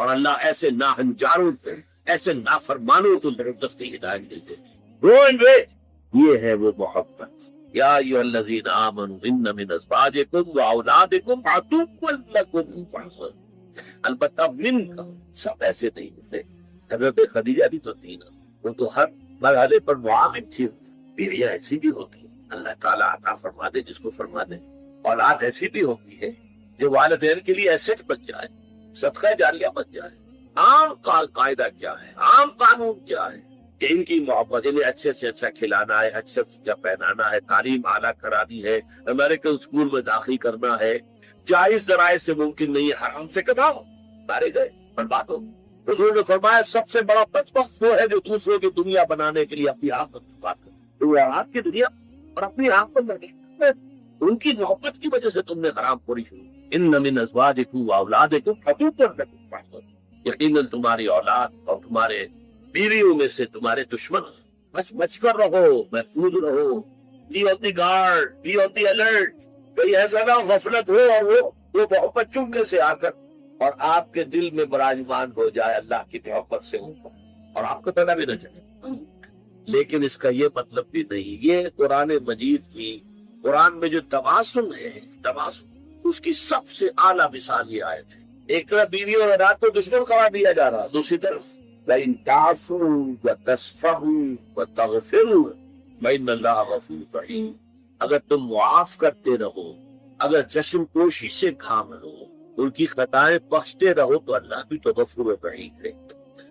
اور اللہ ایسے ناہنجاروں کو، ایسے نافرمانوں کو زبردستی ہدایت دیتے یہ ہے وہ محبت۔ یا ایھا الذین آمنوا ان من ازواجکم واولادکم عدوا لکم فاحذروہم۔ البتہ من کا سب ایسے نہیں ہوتے۔ حضرت خدیجہ بھی تو تھی نا، وہ تو ہر مرحلے پر معاون تھی۔ بیویاں ایسی بھی ہوتی ہیں، اللہ تعالیٰ عطا فرما دے جس کو فرما دے۔ اولاد ایسی بھی ہوتی ہے جو والدین کے لیے ایسٹ بن جائے، صدقہ جاریہ بن جائے۔ عام قاعدہ کیا ہے، عام قانون کیا ہے کہ ان کی محبت، انہیں اچھے سے اچھا کھلانا ہے، اچھے سے اچھا پہنانا ہے، تعلیم اعلیٰ کرانی ہے، امریکن اسکول میں داخل کرنا ہے، جائز ذرائع سے ممکن نہیں ہے، حرام سے کماؤ، مارے گئے برباد ہو۔ حضور نے فرمایا سب سے بڑا بدبخت وہ ہے جو دوسروں کی دنیا بنانے کے لیے اپنی آنکھ چھپا کر، تو آپ کی دنیا اور اپنی آنکھ پر لگے، ان کی محبت کی وجہ سے تم نے حرام خوری شروع۔ ان من ازواجکم واولادکم عدوا لکم فاحذروہم، یقیناً تمہاری اولاد اور تمہارے بیویوں میں سے تمہارے دشمن، بس بچ کر رہو، محفوظ رہو، be on the guard, be on the alert. کوئی ایسا نہ غفلت ہو اور وہ محبت چنکے سے آ کر اور آپ کے دل میں براجمان ہو جائے اللہ کی محبت سے اور آپ کو پتہ بھی نہ چلے۔ لیکن اس کا یہ مطلب بھی نہیں، یہ قرآن مجید کی، قرآن میں جو توازن ہے، توازن اس کی سب سے اعلیٰ مثال یہ آیت ہے۔ ایک طرف بیوی اور اولاد کو دشمن قرار دیا جا رہا، دوسری طرف لَإِن تَعْفُوا وَتَصْفَحُوا وَتَغْفِرُوا فَإِنَّ اللَّهَ غَفُورٌ رَحِيمٌ۔ اگر تم معاف کرتے رہو، اگر چشم پوشی سے کام لو، ان کی خطائیں بخشتے رہو، تو اللہ بھی تو غفور رحیم ہے۔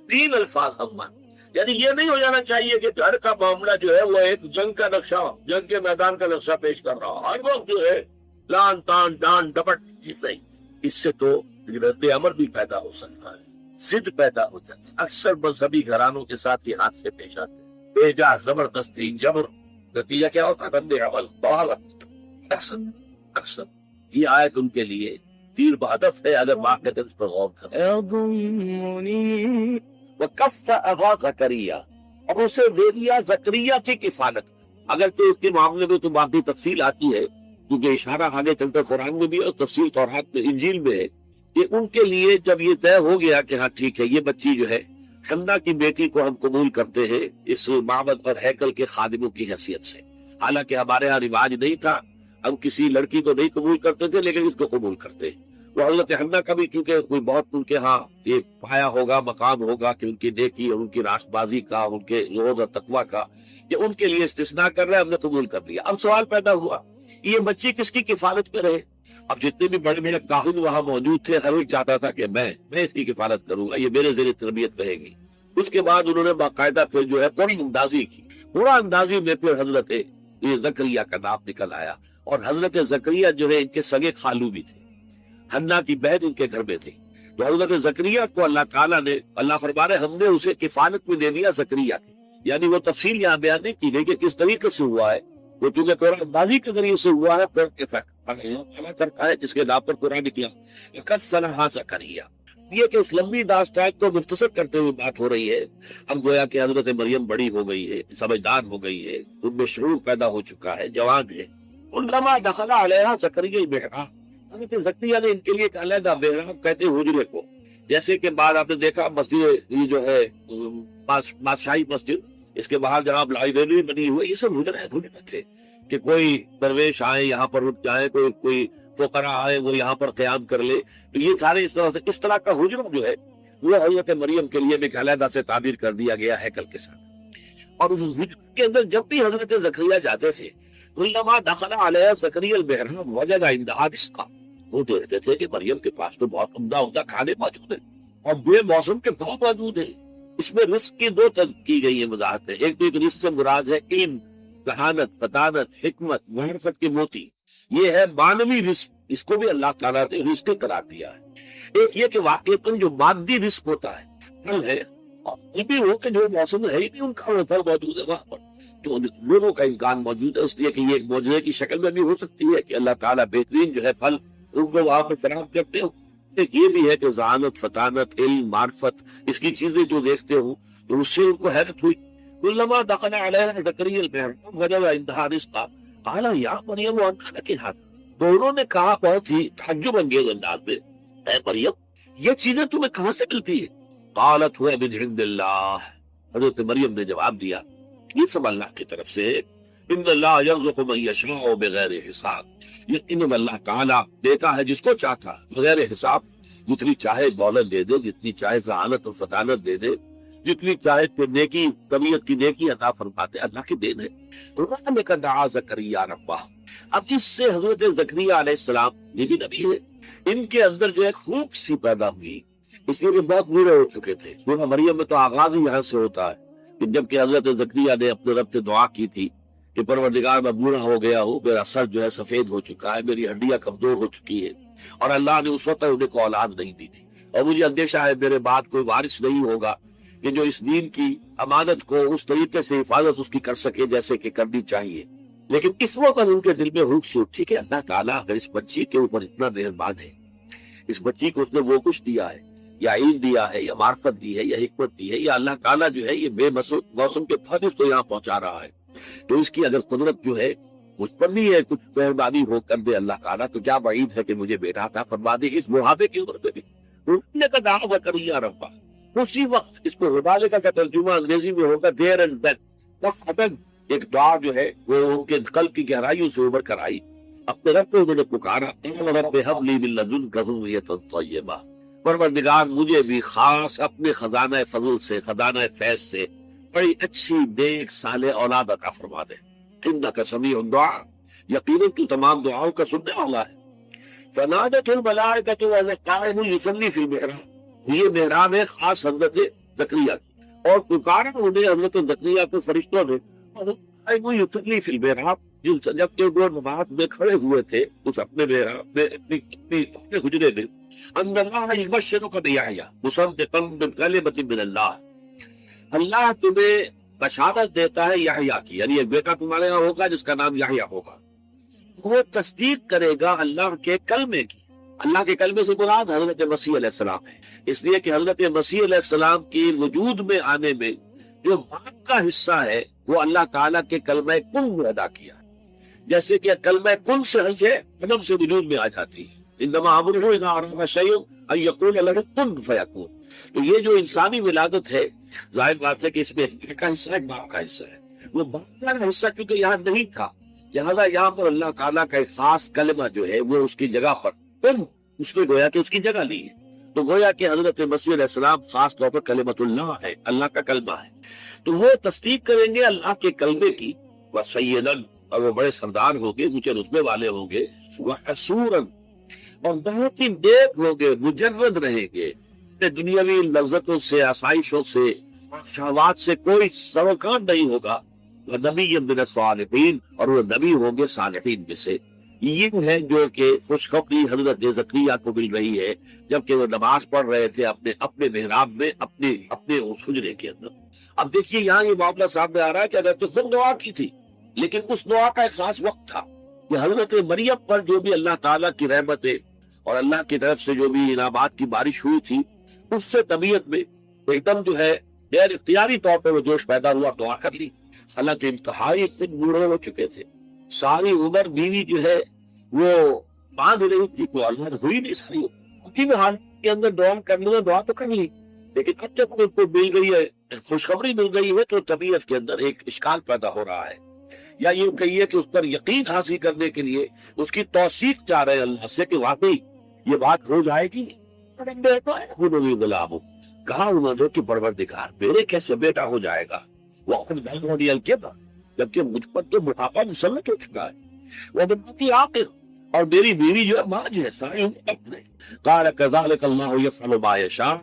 تین الفاظ ہم مان، یعنی یہ نہیں ہو جانا چاہیے کہ گھر کا معاملہ جو ہے وہ ایک جنگ کا نقشہ، جنگ کے میدان کا نقشہ پیش کر رہا، ہر وقت جو ہے لان تان ڈان ڈپٹ، نہیں۔ اس سے تو رد عمل بھی پیدا ہو سکتا ہے، ضد پیدا ہو جاتی ہے۔ اکثر مذہبی گھرانوں کے ساتھ یہ حادثے پیش آتے ہیں، بیجا زبردستی جبر، نتیجہ کیا ہوتا ہے؟ رد عمل، بغاوت۔ اکثر یہ آیت ان کے لیے تیر بہدف ہے اگر واقعات اس پر غور کریں۔ وَكَفَّ أَبَا زَكَرِيَّا، اور اسے دے دیا زکریا کی کفالت، اگرچہ اس کے معاملے میں تو باقی تفصیل آتی ہے، کیونکہ اشارہ آگے چلتا قرآن میں بھی اور تفصیل تورات میں، انجیل میں ہے، کہ ان کے لیے جب یہ طے ہو گیا کہ ہاں ٹھیک ہے، یہ بچی جو ہے حنا کی بیٹی کو ہم قبول کرتے ہیں اس معبد اور ہیکل کے خادموں کی حیثیت سے۔ حالانکہ ہمارے ہاں رواج نہیں تھا، ہم کسی لڑکی تو نہیں قبول کرتے تھے، لیکن اس کو قبول کرتے ہیں۔ وہ حضرت حنا کا بھی کیونکہ کوئی بہت ان کے ہاں یہ پایا ہوگا، مقام ہوگا کہ ان کی نیکی اور ان کی راست بازی کا، ان کے زہد اور تقویٰ کا، کہ ان کے لیے استثناء کر رہے ہیں، ہم نے قبول کر لیا۔ اب سوال پیدا ہوا یہ بچی کس کی کفالت میں رہے؟ اب جتنے بھی بڑے بڑے کاہن وہاں موجود تھے، ہر ایک چاہتا تھا کہ میں اس کی کفالت کروں گا، یہ میرے زیر تربیت رہے گی۔ اس کے بعد انہوں نے باقاعدہ پھر جو ہے قرآن اندازی کی، قرآن اندازی میں پھر حضرت یہ زکریہ کا نام نکل آیا، اور حضرت زکریہ جو ہے ان کے سگے خالو بھی تھے، حنا کی بہن ان کے گھر میں تھی۔ تو حضرت زکریہ کو اللہ تعالیٰ نے، اللہ فرما رہے ہم نے اسے کفالت میں دے دیا زکریہ کی، یعنی وہ تفصیل یہاں بیان نہیں کی گئی کہ کس طریقے سے ہوا ہے، وہ چونکہ قرآن اندازی کے ذریعے سے ہوا ہے، پھر اللہ کرتا ہے جس کے نام پر قرآن کیا کسلھا زکریا۔ یہ کہ اس لمبی داستان کو مختصر کرتے ہوئے بات ہو رہی ہے، ہم گویا کہ حضرت مریم بڑی ہو گئی ہے، سمجھدار ہو گئی ہے، ان میں شعور پیدا ہو چکا ہے، جوان ہے۔ لما دخل علیہا زکریا المحراب، حضرت زکریا نے ان کے لیے ایک علیحدہ محراب کہتے ہیں حجرے کو، جیسے کہ بعد آپ نے دیکھا مسجد یہ جو ہے بادشاہی مسجد، اس کے باہر جناب لائبریری بنی ہوئی، یہ سب حجرے تھے کہ کوئی درویش آئے یہاں پر رک جائے، کوئی فقراء آئے وہ یہاں پر قیام کر لے، تو یہ سارے اس طرح کا حجرہ جو ہے وہ حضرت مریم کے لیے ایک علیحدہ سے تعبیر کر دیا گیا ہیکل کے ساتھ۔ اور اس حجرے کے اندر جب بھی حضرت زکریا جاتے تھے، کلما دخل علیہ زکریا المحراب وجد عندها رزقا، وہ دیکھتے تھے کہ مریم کے پاس تو بہت عمدہ کھانے موجود ہیں اور بے موسم کے پھل موجود ہیں۔ اس میں رزق کی دو کی گئی ہے وضاحتیں، ایک تو ایک رزق سے مراد ہے علم، ذہانت، فطانت، حکمت، معرفت کے موتی، یہ ہے مانوی رزق، اس کو بھی اللہ تعالیٰ نے رزق قرار دیا ہے۔ ایک یہ کہ واقعتاً جو مادی رزق ہوتا ہے، پھل ہے، اور یہ بھی ہو کہ جو موسم ہے ہی نہیں ان کا وہ پھل موجود ہے وہاں پر، تو دونوں کا امکان موجود ہے، اس لیے کہ یہ ایک معجزے کی شکل میں بھی ہو سکتی ہے کہ اللہ تعالیٰ بہترین جو ہے پھل ان کو وہاں پر فراہم کرتے ہو۔ ایک یہ بھی ہے کہ ذہانت، فطانت، علم، معرفت، اس کی چیزیں جو دیکھتے ہو تو اس سے ان کو حیرت ہوئی۔ کلما دخل علیہ زکریا المحراب وجد عندها رزقا قال یا مریم انت لک ھذا، دونوں نے کہا بہت ہی تعجب انگیز انداز میں، اے مریم یہ چیزیں تمہیں کہاں سے ملتی ہے؟ قالت هو من عند اللہ، حضرت مریم نے جواب دیا یہ سب اللہ کی طرف سے، ان اللہ یرزق من یشاء بغیر حساب، یقیناً اللہ تعالیٰ دیتا ہے جس کو چاہتا بغیر حساب، جتنی چاہے دولت دے دے، جتنی چاہے ذہانت اور فطانت دے دے، جتنی چاہے کہ نیکی طبیعت کی نیکی عطا فرماتے، اللہ کی دین ہے۔ قرآن کا دعا زکریا ربہ، اب اس سے حضرت زکریا علیہ السلام یہ بھی نبی ہے، ان کے اندر جو ایک خوب سی پیدا ہوئی، اس لیے کہ بہت بوڑھے ہو چکے تھے۔ سورہ مریم میں تو آغاز ہی یہاں سے ہوتا ہے کہ جبکہ حضرت زکریا نے اپنے رب سے دعا کی تھی کہ پروردگار میں بوڑھا ہو گیا ہوں، میرا سر جو ہے سفید ہو چکا ہے، میری ہڈیاں کمزور ہو چکی ہے، اور اللہ نے اس وقت انہیں کو اولاد نہیں دی تھی، اور مجھے اندیشہ ہے میرے بعد کوئی وارث نہیں ہوگا کہ جو اس دین کی امانت کو اس طریقے سے حفاظت اس کی کر سکے جیسے کہ کرنی چاہیے۔ لیکن اس وقت ان کے دل میں ہوش سے اٹھی کہ اللہ تعالیٰ اگر اس بچی کے اوپر اتنا مہربان ہے، اس بچی کو اس نے وہ کچھ دیا ہے، یا علم دیا ہے، یا معرفت دی ہے، یا حکمت دی ہے، یا اللہ تعالیٰ جو ہے یہ بے موسم کے پھل اس کو یہاں پہنچا رہا ہے، تو اس کی اگر قدرت جو ہے مجھ پر بھی ہے، کچھ مہربانی ہو کر دے اللہ تعالیٰ، تو کیا بعید ہے کہ مجھے بیٹا عطا فرما دے اس بڑھاپے کی عمر پہ بھی۔ اس نے کہا دعا زکریا ربہ، اسی وقت اس کو ربالے کا ترجمہ انگریزی میں ہوگا دیر اینڈ دین، فصدق، ایک دعا جو ہے وہ ان کے قلب کی گہرائیوں سے ابھر کر آئی، اپنے رب کو انہوں نے پکارا، رب ہب لی من لدنک ذریۃ طیبہ، پروردگار مجھے بھی خاص اپنے خزانہ فضل سے، خزانہ فیض سے بڑی اچھی نیک صالح اولاد عطا فرما دے، انک سمیع الدعاء، یقیناً تو تمام دعاؤں کا سننے والا ہے۔ فنادت الملائکۃ وهو قائم یصلی فی المحراب، یہ محراب ہے خاص حضرت زکریا کی، اور پکارا انہیں حضرت زکریا کو فرشتوں نے، قائم یصلی فی المحراب، جبکہ وہ نماز میں کھڑے ہوئے تھے اس اپنے محراب میں، اپنے حجرے میں، ان اللہ یبشرک بیحییٰ مصدقا بکلمۃ من اللہ، اللہ تمہیں بشارت دیتا ہے یحییٰ کی، یعنی ایک بیٹا تمہارے یہاں ہوگا جس کا نام یحییٰ ہوگا، وہ تصدیق کرے گا اللہ کے کلمے کی۔ اللہ کے کلمے سے مراد حضرت مسیح علیہ السلام ہے، اس لیے کہ حضرت مسیح علیہ السلام کی وجود میں آنے میں جو باپ کا حصہ ہے وہ اللہ تعالیٰ کے کلمہ کن میں ادا کیا، جیسے کہ کلمہ کن سے ہر سے قدم سے وجود میں آ جاتی ہے، انما امرہ اذا اراد شیئا ان یقول له کن فیکون۔ تو یہ جو انسانی ولادت ہے، ظاہر بات ہے کہ اس میں ایک کا حصہ ہے، باپ کا حصہ ہے، وہ باپ کا حصہ کیونکہ یہاں نہیں تھا، لہذا یہاں پر اللہ تعالیٰ کا ایک خاص کلمہ جو ہے وہ اس کی جگہ پر کن، اس نے گویا کہ اس کی جگہ لی ہے، تو گویا کہ حضرت مسیح علیہ السلام خاص طور پر کلمۃ اللہ ہے، اللہ کا کلمہ ہے، تو وہ تصدیق کریں گے اللہ کے کلمے کی، وسیدن، اور وہ بڑے سردار ہوں گے، اونچے رتبے والے ہوں گے، وحسورن، اور بہت ہی نیک ہوں گے، مجرد رہیں گے، دنیاوی لذتوں سے، آسائشوں سے، شہوات سے کوئی سروکان نہیں ہوگا، نبی من الصالحین، اور وہ نبی ہوں گے صالحین میں سے۔ یہ ہے جو کہ خوشخبری حضرت زکریا کو مل رہی ہے جبکہ وہ نماز پڑھ رہے تھے اپنے محراب میں، اپنے اس حجرے کے اندر۔ اب دیکھیے یہاں یہ معاملہ سامنے آ رہا ہے کہ اگر تو خود دعا کی تھی، لیکن اس دعا کا ایک خاص وقت تھا کہ حضرت مریم پر جو بھی اللہ تعالیٰ کی رحمتیں اور اللہ کی طرف سے جو بھی انعامات کی بارش ہوئی تھی، اس سے طبیعت میں ایک دم جو ہے غیر اختیاری طور پہ وہ جوش پیدا ہوا، دعا کر لی، حالانکہ انتہائی خود بوڑھے ہو چکے تھے، ساری عمر بیوی جو ہے وہ باندھ رہی تھی، کوئی اولاد ہوئی نہیں، ساری اسی میں حال کے اندر دعا کرنے میں دعا تو کر لی، لیکن اب جب ان کو مل گئی ہے، خوشخبری مل گئی ہے، تو طبیعت کے اندر ایک اشکال پیدا ہو رہا ہے، یا یہ کہیے کہ اس پر یقین حاصل کرنے کے لیے اس کی توثیق چاہ رہے ہیں اللہ سے کہ واقعی یہ بات ہو جائے گی۔ غلام، کہا انہوں نے کہ پروردگار میرے کیسے بیٹا ہو جائے گا، جبکہ مجھ پر تو بڑھاپا مسلط ہو چکا ہے، وہ بنتی آخر، اور میری بیوی جو ہے ماں جو ہے سارے اپنے۔ قال كذلك الله يفعل ما يشاء،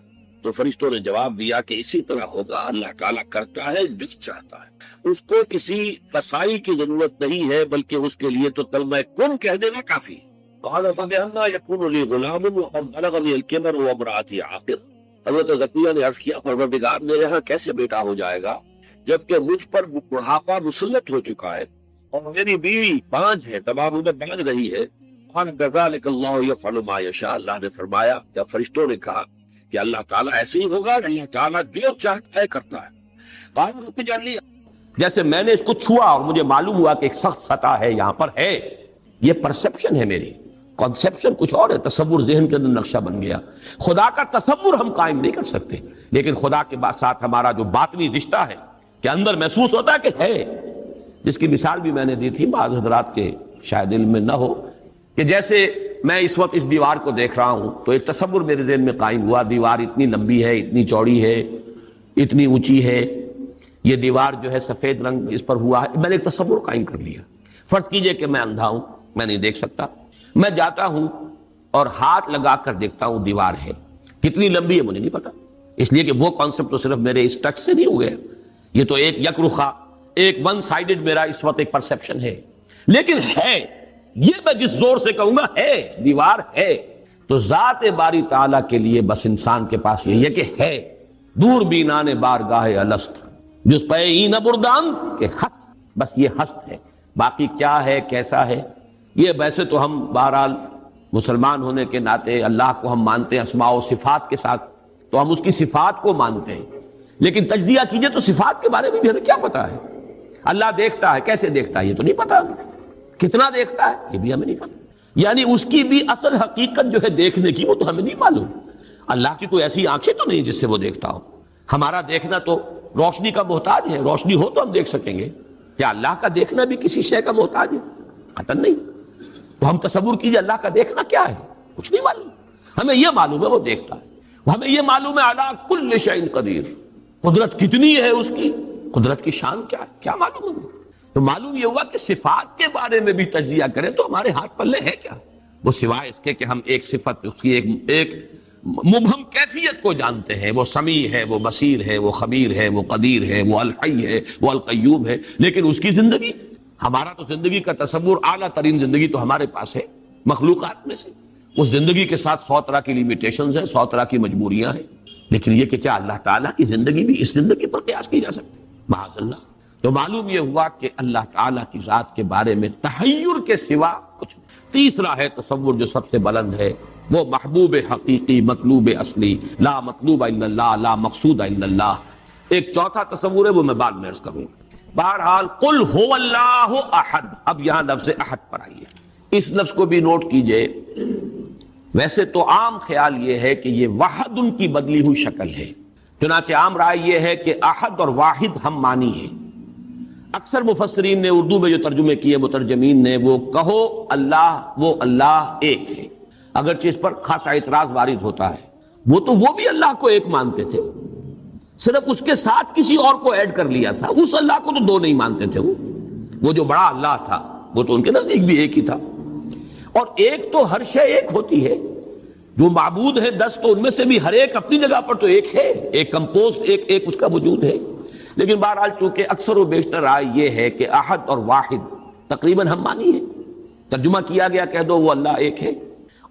تو فرشتوں نے جواب دیا کہ اسی طرح ہوگا، اللہ تعالیٰ کرتا ہے جو چاہتا ہے، اس کو کسی قصائی کی ضرورت نہیں ہے، بلکہ اس کے لیے تو کلمہ کن کہہ دینا کافی ہے۔ قال فبأنى يكون لي غلام وقد بلغني الكبر وامرأتي عاقر، حضرت زکریا نے عرض کیا پروردگار میرے ہاں کیسے بیٹا ہو جائے گا جبکہ مجھ پر بڑھاپا مسلط ہو چکا ہے اور میری بیوی بانجھ ہے، تمام عمر بانجھ رہی ہے۔ قال كذلك الله يفعل ما يشاء، اللہ نے فرمایا، جب فرشتوں نے کہا کہ اللہ تعالیٰ ایسے ہی ہوگا، اللہ تعالیٰ جو چاہتا ہے کرتا ہے۔ قال رب اجعل لي، جیسے میں نے اس کو چھوا اور مجھے معلوم ہوا کہ ایک سخت سطح ہے یہاں پر ہے، یہ پرسپشن ہے میری، کانسیپشن کچھ اور ہے، تصور ذہن کے اندر نقشہ بن گیا. خدا کا تصور ہم قائم نہیں کر سکتے، لیکن خدا کے ساتھ ہمارا جو باطنی رشتہ ہے کہ اندر محسوس ہوتا ہے کہ ہے، جس کی مثال بھی میں نے دی تھی، بعض حضرات کے شاید علم میں نہ ہو، کہ جیسے میں اس وقت اس دیوار کو دیکھ رہا ہوں تو ایک تصور میرے ذہن میں قائم ہوا، دیوار اتنی لمبی ہے، اتنی چوڑی ہے، اتنی اونچی ہے، یہ دیوار جو ہے سفید رنگ اس پر ہوا ہے، میں نے ایک تصور قائم کر لیا. فرض کیجئے کہ میں اندھا ہوں، میں نہیں دیکھ سکتا، میں جاتا ہوں اور ہاتھ لگا کر دیکھتا ہوں دیوار ہے، کتنی لمبی ہے مجھے نہیں پتا، اس لیے کہ وہ کانسیپٹ تو صرف میرے اس ٹچ سے نہیں ہوئے، یہ تو ایک یک رخا، ایک ون سائیڈڈ میرا اس وقت ایک پرسیپشن ہے، لیکن ہے، یہ میں جس زور سے کہوں گا ہے، دیوار ہے. تو ذات باری تعالیٰ کے لیے بس انسان کے پاس یہ ہے کہ ہے، دور بینان بارگاہ الست جس پہ این بردان کہ ہست، بس یہ ہست ہے. باقی کیا ہے کیسا ہے یہ ویسے تو ہم بہرحال مسلمان ہونے کے ناطے اللہ کو ہم مانتے ہیں اسماء و صفات کے ساتھ، تو ہم اس کی صفات کو مانتے ہیں، لیکن تجزیہ کیجئے تو صفات کے بارے میں بھی ہمیں کیا پتا ہے. اللہ دیکھتا ہے، کیسے دیکھتا ہے یہ تو نہیں پتا، کتنا دیکھتا ہے یہ بھی ہمیں نہیں پتا، یعنی اس کی بھی اصل حقیقت جو ہے دیکھنے کی وہ تو ہمیں نہیں معلوم. اللہ کی کوئی ایسی آنکھیں تو نہیں جس سے وہ دیکھتا ہو. ہمارا دیکھنا تو روشنی کا محتاج ہے، روشنی ہو تو ہم دیکھ سکیں گے. کیا اللہ کا دیکھنا بھی کسی شے کا محتاج ہے؟ قطعاً نہیں. تو ہم تصور کیجئے اللہ کا دیکھنا کیا ہے، کچھ نہیں معلوم. ہمیں یہ معلوم ہے وہ دیکھتا ہے، ہمیں یہ معلوم ہے علی کل شیء قدیر، قدرت کتنی ہے اس کی، قدرت کی شان کیا ہے، کیا معلوم ہے. تو معلوم یہ ہوا کہ صفات کے بارے میں بھی تجزیہ کریں تو ہمارے ہاتھ پلے ہے کیا، وہ سوائے اس کے کہ ہم ایک صفت اس کی ایک مبہم کیفیت کو جانتے ہیں، وہ سمیع ہے، وہ بصیر ہے، وہ خبیر ہے، وہ قدیر ہے، وہ الحی ہے، وہ القیوم ہے، لیکن اس کی زندگی، ہمارا تو زندگی کا تصور اعلیٰ ترین زندگی تو ہمارے پاس ہے مخلوقات میں سے، اس زندگی کے ساتھ 100 طرح کی لیمیٹیشنز ہیں، 100 طرح کی مجبوریاں ہیں، لیکن یہ کہ کیا اللہ تعالیٰ کی زندگی بھی اس زندگی پر قیاس کی جا سکتی ہے؟ معاذ اللہ. تو معلوم یہ ہوا کہ اللہ تعالیٰ کی ذات کے بارے میں تحیر کے سوا کچھ نہیں. تیسرا ہے تصور جو سب سے بلند ہے، وہ محبوب حقیقی، مطلوب اصلی، لا مطلوب الا اللہ، لا مقصود الا اللہ. ایک چوتھا تصور ہے وہ میں بعد میں عرض کروں. بہرحال قل هو اللہ احد، اب یہاں لفظ احد پر آئیے، اس لفظ کو بھی نوٹ کیجئے. ویسے تو عام خیال یہ ہے کہ یہ واحد ان کی بدلی ہوئی شکل ہے، چنانچہ عام رائے یہ ہے کہ احد اور واحد ہم معنی ہے. اکثر مفسرین نے اردو میں جو ترجمے کیے مترجمین نے، وہ کہو اللہ، وہ اللہ ایک ہے، اگرچہ اس پر خاصا اعتراض وارد ہوتا ہے. وہ بھی اللہ کو ایک مانتے تھے، صرف اس کے ساتھ کسی اور کو ایڈ کر لیا تھا. اس اللہ کو تو دو نہیں مانتے تھے، وہ جو بڑا اللہ تھا وہ تو ان کے نزدیک بھی ایک ہی تھا. اور ایک تو ہر شے ایک ہوتی ہے، جو معبود ہے 10 تو ان میں سے بھی ہر ایک اپنی جگہ پر تو ایک ہے، ایک کمپوز ایک اس کا وجود ہے. لیکن بہرحال چونکہ اکثر و بیشتر رائے یہ ہے کہ احد اور واحد تقریباً ہم مانی ہے، ترجمہ کیا گیا کہہ دو وہ اللہ ایک ہے،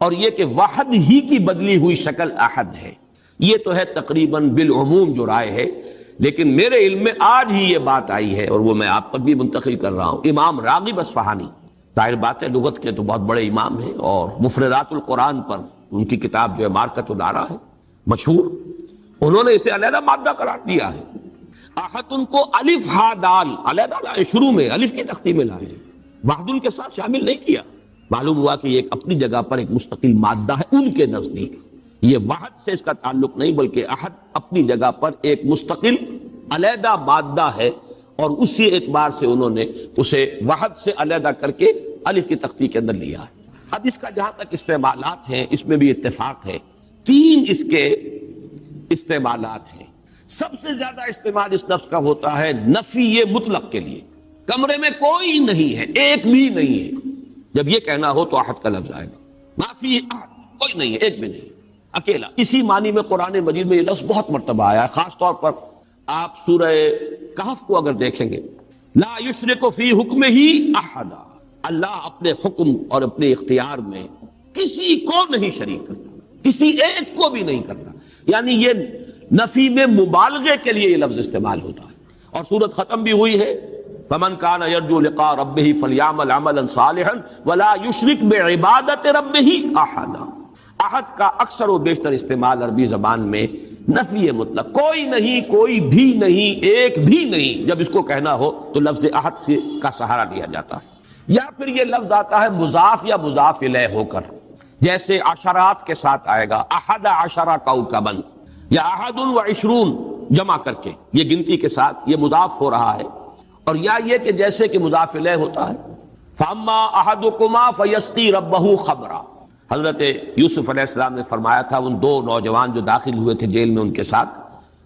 اور یہ کہ واحد ہی کی بدلی ہوئی شکل احد ہے، یہ تو ہے تقریباً بالعموم جو رائے ہے. لیکن میرے علم میں آج ہی یہ بات آئی ہے اور وہ میں آپ تک بھی منتقل کر رہا ہوں. امام راغب اصفہانی، ظاہر بات ہے لغت کے تو بہت بڑے امام ہیں، اور مفردات القرآن پر ان کی کتاب جو ہے مارکت الدارا ہے مشہور، انہوں نے اسے علیحدہ مادہ قرار دیا ہے. احد ان کو الف ہا دال علیحدہ لائے، شروع میں الف کی تختی میں لائے، وحد کے ساتھ شامل نہیں کیا. معلوم ہوا کہ یہ ایک اپنی جگہ پر ایک مستقل مادہ ہے ان کے نزدیک. یہ وحد سے اس کا تعلق نہیں، بلکہ احد اپنی جگہ پر ایک مستقل علیحدہ مادہ ہے، اور اسی اعتبار سے انہوں نے اسے وحد سے علیحدہ کر کے الف کی تختی کے اندر لیا ہے. اب اس کا جہاں تک استعمالات ہیں اس میں بھی اتفاق ہے. 3 اس کے استعمالات ہیں. سب سے زیادہ استعمال اس لفظ کا ہوتا ہے نفی مطلق کے لیے، کمرے میں کوئی نہیں ہے، ایک بھی نہیں ہے. جب یہ کہنا ہو تو احد کا لفظ آئے گا. نافی احد، کوئی نہیں ہے، ایک بھی نہیں، اکیلا. اسی معنی میں قرآن مجید میں یہ لفظ بہت مرتبہ آیا ہے. خاص طور پر آپ سورہ کہف کو اگر دیکھیں گے، لا یشرک فی حکمہ احدا، اللہ اپنے حکم اور اپنے اختیار میں کسی کو نہیں شریک کرتا، کسی ایک کو بھی نہیں کرتا. یعنی یہ نفی میں مبالغے کے لیے یہ لفظ استعمال ہوتا ہے. اور سورت ختم بھی ہوئی ہے فمن کان یرجو لقاء ربہ فلیعمل عملا صالحا ولا یشرک بعبادۃ ربہ احدا. احد کا اکثر و بیشتر استعمال عربی زبان میں نفی مطلق، کوئی نہیں، کوئی بھی نہیں، ایک بھی نہیں. جب اس کو کہنا ہو تو لفظ احد کا سہارا لیا جاتا ہے. یا پھر یہ لفظ آتا ہے مضاف یا مضاف الیہ ہو کر. جیسے عشرات کے ساتھ آئے گا، احد عشرہ کوكبا یا احد و عشرون جمع کر کے، یہ گنتی کے ساتھ یہ مضاف ہو رہا ہے، اور یا یہ کہ جیسے کہ مضاف الیہ ہوتا ہے۔ فاما احدکما فیسقی ربہ خمرا، حضرت یوسف علیہ السلام نے فرمایا تھا ان دو نوجوان جو داخل ہوئے تھے جیل میں ان کے ساتھ،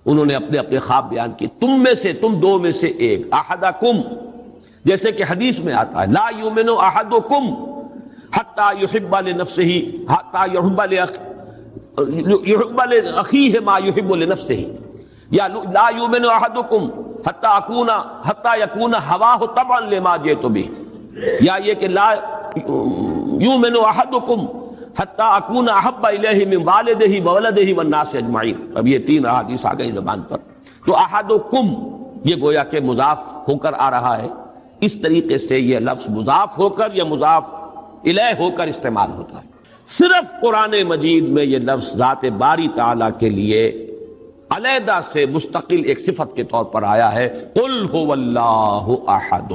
انہوں نے اپنے اپنے خواب بیان کیے، تم دو میں سے ایک، احدکم، جیسے کہ حدیث میں آتا ہے لا یؤمن احدکم حتی یحب لنفسہ یحب لاخیہ ما یحب لنفسہ، یا لا یؤمن احدکم حتی یکون ہواہ طبعا لما جئت بہ، یا یہ کہ لا یؤمن احدکم حتی اکون احب الیہ من والدہ وولدہ والناس اجمعین۔ اب یہ تین احادیث آ گئی زبان پر، تو احدکم یہ گویا کہ مضاف ہو کر آ رہا ہے، اس طریقے سے یہ لفظ مضاف ہو کر یا مضاف الیہ ہو کر استعمال ہوتا ہے۔ صرف قرآن مجید میں یہ لفظ ذات باری تعالیٰ کے لیے علیحدہ سے مستقل ایک صفت کے طور پر آیا ہے، قل هو اللہ احد۔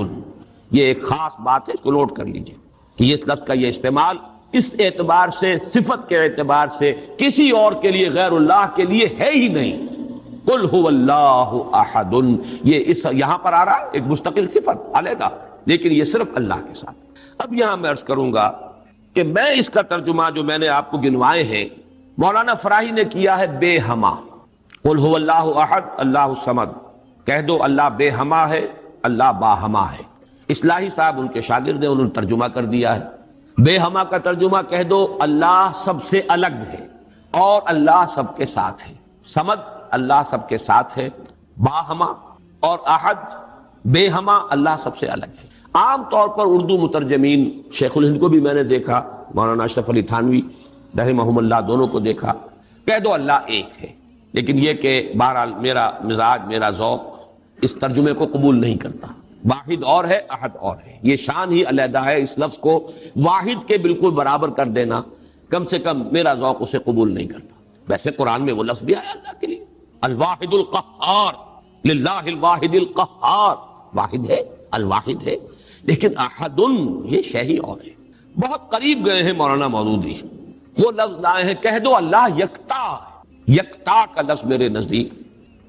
یہ ایک خاص بات ہے، اس کو نوٹ کر لیجئے کہ اس لفظ کا یہ استعمال اس اعتبار سے، صفت کے اعتبار سے کسی اور کے لیے غیر اللہ کے لیے ہے ہی نہیں۔ قل هو اللہ احد، یہ یہاں پر آ رہا ہے ایک مستقل صفت علیحدہ، لیکن یہ صرف اللہ کے ساتھ۔ اب یہاں میں عرض کروں گا کہ میں اس کا ترجمہ جو میں نے آپ کو گنوائے ہیں مولانا فراہی نے کیا ہے بے ہما۔ قل هو اللہ احد اللہ الصمد، کہہ دو اللہ بے ہما ہے، اللہ باہما ہے۔ اصلاحی صاحب ان کے شاگرد ہیں، انہوں نے ترجمہ کر دیا ہے بے ہما کا ترجمہ کہہ دو اللہ سب سے الگ ہے اور اللہ سب کے ساتھ ہے۔ صمد اللہ سب کے ساتھ ہے، باہما اور احد بے ہما اللہ سب سے الگ ہے۔ عام طور پر اردو مترجمین، شیخ الہند کو بھی میں نے دیکھا، مولانا اشرف علی تھانوی رحمہم اللہ دونوں کو دیکھا، کہہ دو اللہ ایک ہے، لیکن یہ کہ بہرحال میرا مزاج، میرا ذوق اس ترجمے کو قبول نہیں کرتا۔ واحد اور ہے، احد اور ہے، یہ شان ہی علیحدہ ہے، اس لفظ کو واحد کے بالکل برابر کر دینا کم سے کم میرا ذوق اسے قبول نہیں کرتا۔ ویسے قرآن میں وہ لفظ بھی آیا اللہ کے لیے، الواحد القہار، للہ الواحد القہار، واحد ہے، الواحد ہے، لیکن احد یہ شے ہی اور ہے۔ بہت قریب گئے ہیں مولانا مودودی، وہ لفظ لائے ہیں کہہ دو اللہ یکتا ہے۔ یکتا کا لفظ میرے نزدیک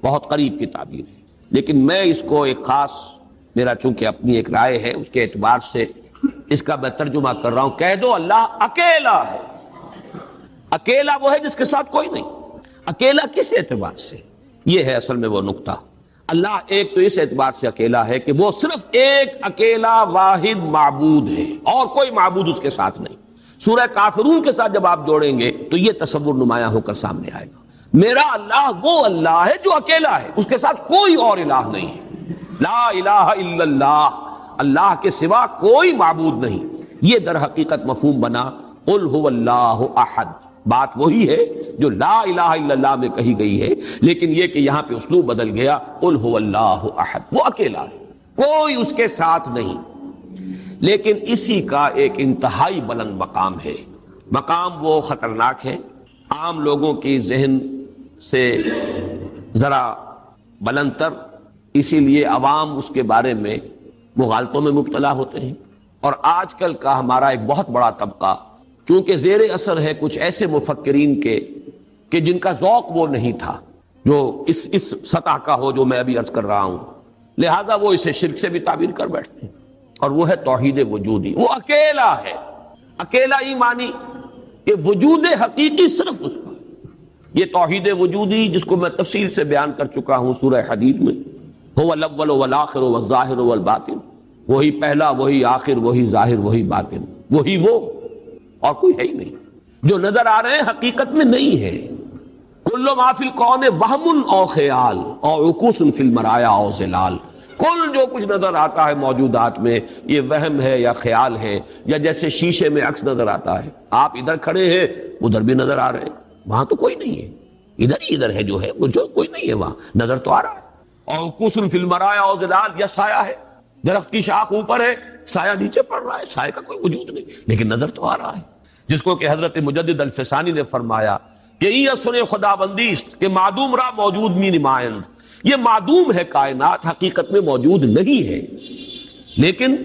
بہت قریب کی تعبیر ہے، لیکن میں اس کو ایک خاص، میرا چونکہ اپنی ایک رائے ہے اس کے اعتبار سے اس کا میں ترجمہ کر رہا ہوں، کہہ دو اللہ اکیلا ہے۔ اکیلا وہ ہے جس کے ساتھ کوئی نہیں۔ اکیلا کس اعتبار سے؟ یہ ہے اصل میں وہ نقطہ۔ اللہ ایک تو اس اعتبار سے اکیلا ہے کہ وہ صرف ایک اکیلا واحد معبود ہے اور کوئی معبود اس کے ساتھ نہیں۔ سورہ کافرون کے ساتھ جب آپ جوڑیں گے تو یہ تصور نمایاں ہو کر سامنے آئے گا۔ میرا اللہ وہ اللہ ہے جو اکیلا ہے، اس کے ساتھ کوئی اور الہ نہیں ہے۔ لا الہ الا اللہ، اللہ کے سوا کوئی معبود نہیں۔ یہ در حقیقت مفہوم بنا قل هو اللہ احد۔ بات وہی ہے جو لا الہ الا اللہ میں کہی گئی ہے، لیکن یہ کہ یہاں پہ اسلوب بدل گیا، قل هو اللہ احد، وہ اکیلا ہے، کوئی اس کے ساتھ نہیں۔ لیکن اسی کا ایک انتہائی بلند مقام ہے۔ مقام وہ خطرناک ہے، عام لوگوں کی ذہن سے ذرا بلند تر، اسی لیے عوام اس کے بارے میں مغالطوں میں مبتلا ہوتے ہیں۔ اور آج کل کا ہمارا ایک بہت بڑا طبقہ چونکہ زیر اثر ہے کچھ ایسے مفکرین کے کہ جن کا ذوق وہ نہیں تھا جو اس سطح کا ہو جو میں ابھی عرض کر رہا ہوں، لہذا وہ اسے شرک سے بھی تعبیر کر بیٹھتے ہیں، اور وہ ہے توحید وجودی۔ وہ اکیلا ہے، اکیلا ہی مانی کہ وجود حقیقی صرف اس کا۔ یہ توحید وجودی جس کو میں تفصیل سے بیان کر چکا ہوں سورہ حدید میں، هو الاول والآخر والظاہر والباطن، وہی پہلا، وہی آخر، وہی ظاہر، وہی باطن، وہی وہ، اور کوئی ہے ہی نہیں۔ جو نظر آ رہے ہیں حقیقت میں نہیں ہے۔ کل ما فی الکون وہم او خیال او عکوس فی المرایا او ظلال، کل جو کچھ نظر آتا ہے موجودات میں یہ وہم ہے یا خیال ہے، یا جیسے شیشے میں عکس نظر آتا ہے، آپ ادھر کھڑے ہیں ادھر بھی نظر آ رہے ہیں، وہاں تو کوئی نہیں ہے، ادھر ہی ادھر ہے جو ہے، وہ جو کوئی نہیں ہے وہاں نظر تو آ رہا ہے۔ اور عکوس فی المرایا او ظلال، یا سایہ ہے، درخت کی شاخ اوپر ہے، سایہ نیچے پڑ رہا ہے، سایہ کا کوئی وجود نہیں، لیکن نظر تو آ رہا ہے۔ جس کو کہ حضرت مجدد الفسانی نے فرمایا کہ یہ سنے خدا بندیست کہ معدوم را موجود می نمائند، یہ معدوم ہے کائنات، حقیقت میں موجود نہیں ہے، لیکن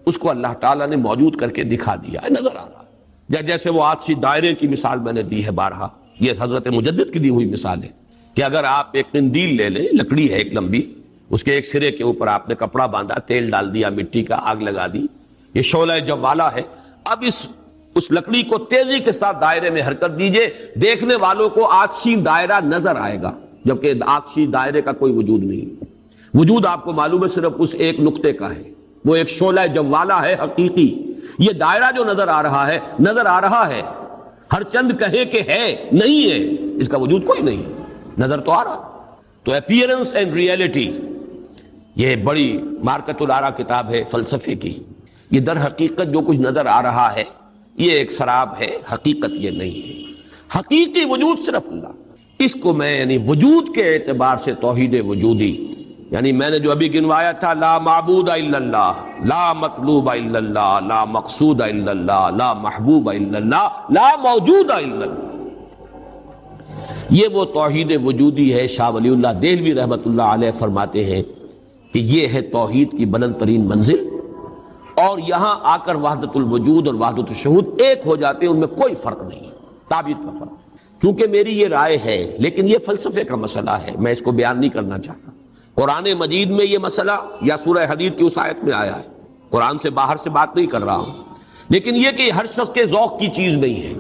اس کو اللہ تعالیٰ نے موجود کر کے دکھا دیا ہے، نظر آ رہا ہے۔ یا جیسے وہ آتشی دائرے کی مثال میں نے دی ہے بارہا، یہ حضرت مجدد کی دی ہوئی مثال ہے کہ اگر آپ ایک قندیل لے لیں، لکڑی ہے ایک لمبی، اس کے ایک سرے کے اوپر آپ نے کپڑا باندھا، تیل ڈال دیا، مٹی کا آگ لگا دی، یہ شعلہ جوالا ہے، اب اس لکڑی کو تیزی کے ساتھ دائرے میں حرکت دیجئے، دیکھنے والوں کو آتشی دائرہ نظر آئے گا، جبکہ آتشی دائرے کا کوئی وجود نہیں، وجود آپ کو معلوم ہے صرف اس ایک نقطے کا ہے، وہ ایک شعلہ جوالا ہے حقیقی۔ یہ دائرہ جو نظر آ رہا ہے، ہر چند کہے کہ ہے، نہیں ہے، اس کا وجود کوئی نہیں، نظر تو آ رہا۔ تو اپیئرنس اینڈ ریئلٹی، یہ بڑی مارکت الآرا کتاب ہے فلسفے کی، یہ در حقیقت جو کچھ نظر آ رہا ہے یہ ایک سراب ہے، حقیقت یہ نہیں ہے، حقیقی وجود صرف اللہ۔ اس کو میں یعنی وجود کے اعتبار سے توحید وجودی، یعنی میں نے جو ابھی گنوایا تھا، لا معبود الا اللہ، لا مطلوب الا اللہ، لا مقصود الا اللہ، لا محبوب الا اللہ، لا موجود الا اللہ، یہ وہ توحید وجودی ہے۔ شاہ ولی اللہ دہلوی رحمۃ اللہ علیہ فرماتے ہیں کہ یہ ہے توحید کی بلند ترین منزل، اور یہاں آ کر وحدت الوجود اور وحدت الشہود ایک ہو جاتے ہیں، ان میں کوئی فرق نہیں، تعبیر کا فرق۔ کیونکہ میری یہ رائے ہے، لیکن یہ فلسفے کا مسئلہ ہے، میں اس کو بیان نہیں کرنا چاہتا۔ قرآن مجید میں یہ مسئلہ یا سورہ حدید کی اس آیت میں آیا ہے، قرآن سے باہر سے بات نہیں کر رہا ہوں، لیکن یہ کہ ہر شخص کے ذوق کی چیز نہیں ہے،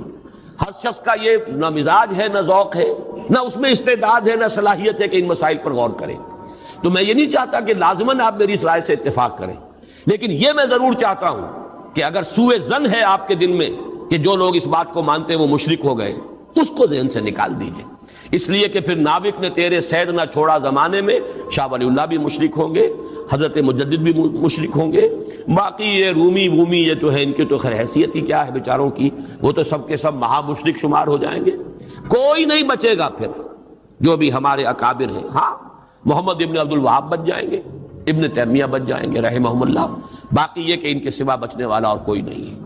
ہر شخص کا یہ نہ مزاج ہے، نہ ذوق ہے، نہ اس میں استعداد ہے، نہ صلاحیت ہے کہ ان مسائل پر غور کریں۔ تو میں یہ نہیں چاہتا کہ لازماً آپ میری اس رائے سے اتفاق کریں، لیکن یہ میں ضرور چاہتا ہوں کہ اگر سوء ظن ہے آپ کے دل میں کہ جو لوگ اس بات کو مانتے ہیں وہ مشرک ہو گئے، اس کو ذہن سے نکال دیجئے، اس لیے کہ پھر ناوک نے تیرے سید نہ چھوڑا زمانے میں، شاہ ولی اللہ بھی مشرک ہوں گے، حضرت مجدد بھی مشرک ہوں گے، باقی یہ رومی یہ تو ہے، ان کی تو خیر حیثیت ہی کیا ہے بیچاروں کی، وہ تو سب کے سب مہا مشرک شمار ہو جائیں گے، کوئی نہیں بچے گا پھر جو بھی ہمارے اکابر ہیں۔ ہاں، محمد ابن عبد الوہاب بچ جائیں گے، ابن تیمیہ بچ جائیں گے رحمہم اللہ، باقی یہ کہ ان کے سوا بچنے والا اور کوئی نہیں ہے۔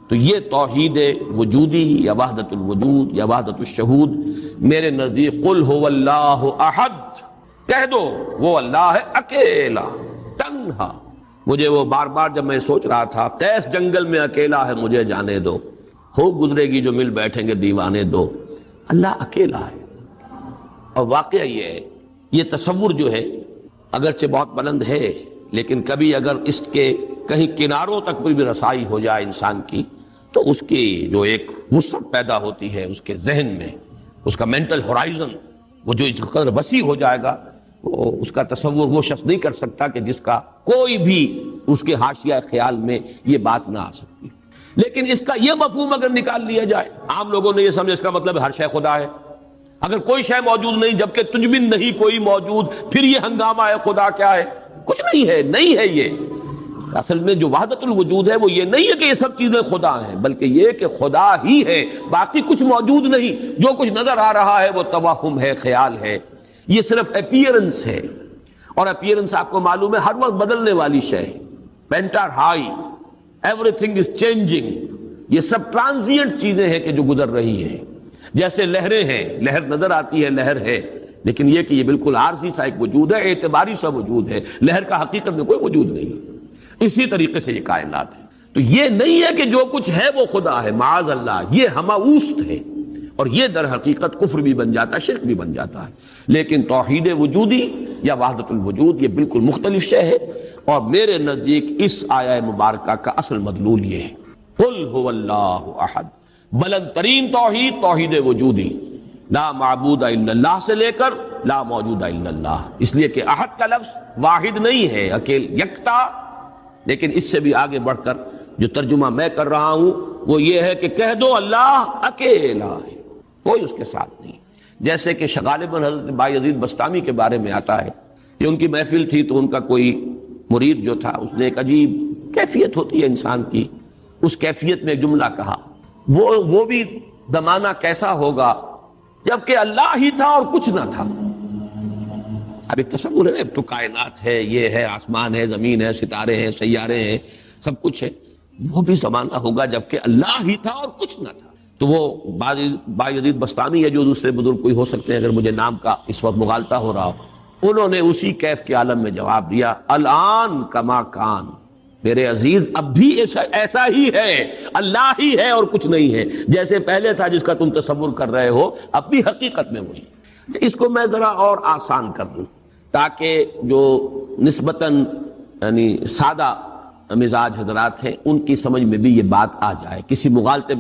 تو یہ توحید وجودی یا وحدت الوجود یا وحدت الشہود میرے نزدیک قل هو اللہ احد، کہہ دو وہ اللہ ہے اکیلا تنہا۔ مجھے وہ بار بار جب میں سوچ رہا تھا قیس جنگل میں اکیلا ہے مجھے جانے دو، ہو گزرے گی جو مل بیٹھیں گے دیوانے دو، اللہ اکیلا ہے۔ اور واقعہ یہ ہے، یہ تصور جو ہے اگرچہ بہت بلند ہے، لیکن کبھی اگر اس کے کہیں کناروں تک بھی رسائی ہو جائے انسان کی، تو اس کی جو ایک وسعت پیدا ہوتی ہے اس کے ذہن میں، اس کا مینٹل ہورائزن وہ جو اس قدر وسیع ہو جائے گا، اس کا تصور وہ شخص نہیں کر سکتا کہ جس کا کوئی بھی اس کے حاشیہ خیال میں یہ بات نہ آ سکتی۔ لیکن اس کا یہ مفہوم اگر نکال لیا جائے، عام لوگوں نے یہ سمجھا اس کا مطلب ہر شے خدا ہے، اگر کوئی شے موجود نہیں جبکہ تجھ میں نہیں کوئی موجود، پھر یہ ہنگامہ ہے خدا کیا ہے؟ کچھ نہیں ہے، نہیں ہے۔ یہ اصل میں جو وحدت الوجود ہے وہ یہ نہیں ہے کہ یہ سب چیزیں خدا ہیں، بلکہ یہ کہ خدا ہی ہے، باقی کچھ موجود نہیں، جو کچھ نظر آ رہا ہے وہ توہم ہے، خیال ہے، یہ صرف اپیئرنس ہے، اور اپیئرنس آپ کو معلوم ہے ہر وقت بدلنے والی شے ہے، painter high, every thing is changing, یہ سب ٹرانزینٹ چیزیں ہیں کہ جو گزر رہی ہیں، جیسے لہریں ہیں، لہر نظر آتی ہے، لہر ہے، لیکن یہ کہ یہ بالکل عارضی سا ایک وجود ہے، اعتباری سا وجود ہے، لہر کا حقیقت میں کوئی وجود نہیں۔ اسی طریقے سے یہ کائنات ہے، تو یہ نہیں ہے کہ جو کچھ ہے وہ خدا ہے، معاذ اللہ، یہ ہماوست ہے، اور یہ در حقیقت کفر بھی بن جاتا ہے، شرک بھی بن جاتا ہے۔ لیکن توحید وجودی یا وحدت الوجود یہ بالکل مختلف شے ہے، اور میرے نزدیک اس آیہ مبارکہ کا اصل مدلول یہ ہے، قل هو اللہ احد، بلند ترین توحید توحید وجودی، لا معبود الا اللہ سے لے کر لا موجود الا اللہ، اس لیے کہ احد کا لفظ واحد نہیں ہے، اکیل یکتا، لیکن اس سے بھی آگے بڑھ کر جو ترجمہ میں کر رہا ہوں وہ یہ ہے کہ کہہ دو اللہ اکیلا ہے، کوئی اس کے ساتھ نہیں۔ جیسے کہ غالباً حضرت بایزید بستامی کے بارے میں آتا ہے کہ ان کی محفل تھی تو ان کا کوئی مرید جو تھا اس نے ایک عجیب کیفیت ہوتی ہے انسان کی، اس کیفیت میں ایک جملہ کہا، وہ بھی زمانہ کیسا ہوگا جبکہ اللہ ہی تھا اور کچھ نہ تھا۔ اب ایک تصور ہے، اب تو کائنات ہے، یہ ہے، آسمان ہے، زمین ہے، ستارے ہیں، سیارے ہیں، سب کچھ ہے، وہ بھی زمانہ ہوگا جبکہ اللہ ہی تھا اور کچھ نہ تھا۔ تو وہ بایزید بستانی ہے، جو دوسرے بزرگ کوئی ہو سکتے ہیں اگر مجھے نام کا اس وقت مغالطہ ہو رہا ہو، انہوں نے اسی کیف کے عالم میں جواب دیا، الان کما کان، میرے عزیز اب بھی ایسا ہی ہے، اللہ ہی ہے اور کچھ نہیں ہے، جیسے پہلے تھا جس کا تم تصور کر رہے ہو، اب بھی حقیقت میں وہی۔ اس کو میں ذرا اور آسان کر دوں تاکہ جو نسبتاً یعنی سادہ مزاج حضرات ہیں ان کی سمجھ میں بھی یہ بات آ جائے، کسی مغالطے